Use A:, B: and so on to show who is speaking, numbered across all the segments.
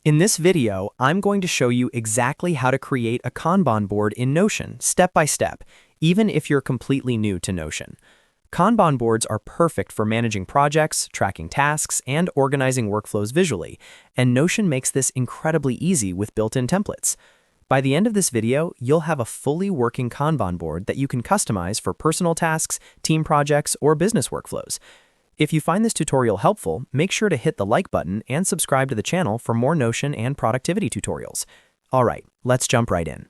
A: In this video, I'm going to show you exactly how to create a Kanban board in Notion, step by step, even if you're completely new to Notion. Kanban boards are perfect for managing projects, tracking tasks, and organizing workflows visually, and Notion makes this incredibly easy with built-in templates. By the end of this video, you'll have a fully working Kanban board that you can customize for personal tasks, team projects, or business workflows. If you find this tutorial helpful, make sure to hit the like button and subscribe to the channel for more Notion and productivity tutorials. Alright, let's jump right in.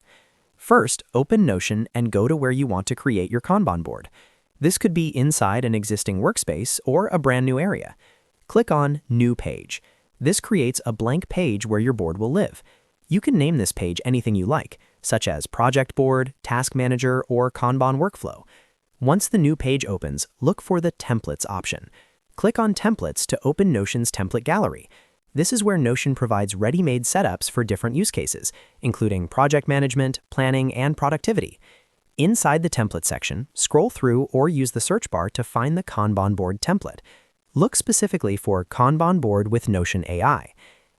A: First, open Notion and go to where you want to create your Kanban board. This could be inside an existing workspace or a brand new area. Click on New Page. This creates a blank page where your board will live. You can name this page anything you like, such as Project Board, Task Manager, or Kanban Workflow. Once the new page opens, look for the Templates option. Click on Templates to open Notion's template gallery. This is where Notion provides ready-made setups for different use cases, including project management, planning, and productivity. Inside the template section, scroll through or use the search bar to find the Kanban board template. Look specifically for Kanban board with Notion AI.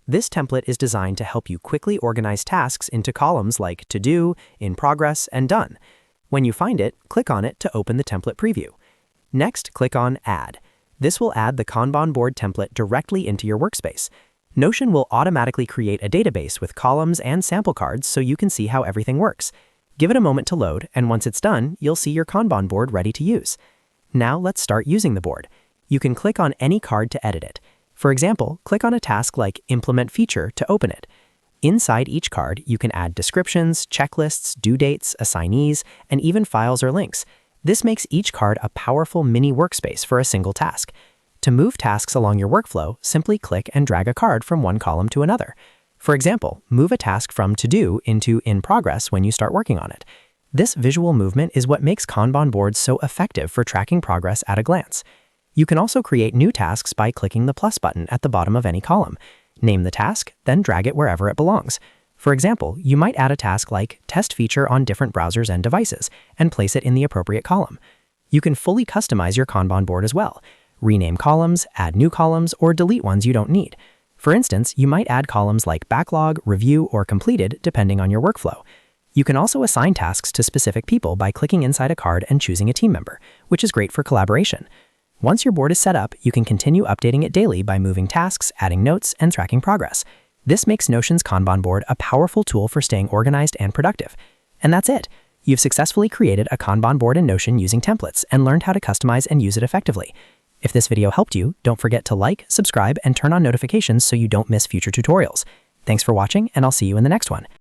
A: This template is designed to help you quickly organize tasks into columns like To Do, In Progress, and Done. When you find it, click on it to open the template preview. Next, click on Add. This will add the Kanban board template directly into your workspace. Notion will automatically create a database with columns and sample cards so you can see how everything works. Give it a moment to load, and once it's done, you'll see your Kanban board ready to use. Now let's start using the board. You can click on any card to edit it. For example, click on a task like Implement Feature to open it. Inside each card, you can add descriptions, checklists, due dates, assignees, and even files or links. This makes each card a powerful mini workspace for a single task. To move tasks along your workflow, simply click and drag a card from one column to another. For example, move a task from To Do into In Progress when you start working on it. This visual movement is what makes Kanban boards so effective for tracking progress at a glance. You can also create new tasks by clicking the plus button at the bottom of any column. Name the task, then drag it wherever it belongs. For example, you might add a task like Test Feature on different browsers and devices, and place it in the appropriate column. You can fully customize your Kanban board as well. Rename columns, add new columns, or delete ones you don't need. For instance, you might add columns like Backlog, Review, or Completed, depending on your workflow. You can also assign tasks to specific people by clicking inside a card and choosing a team member, which is great for collaboration. Once your board is set up, you can continue updating it daily by moving tasks, adding notes, and tracking progress. This makes Notion's Kanban board a powerful tool for staying organized and productive. And that's it. You've successfully created a Kanban board in Notion using templates and learned how to customize and use it effectively. If this video helped you, don't forget to like, subscribe, and turn on notifications so you don't miss future tutorials. Thanks for watching, and I'll see you in the next one.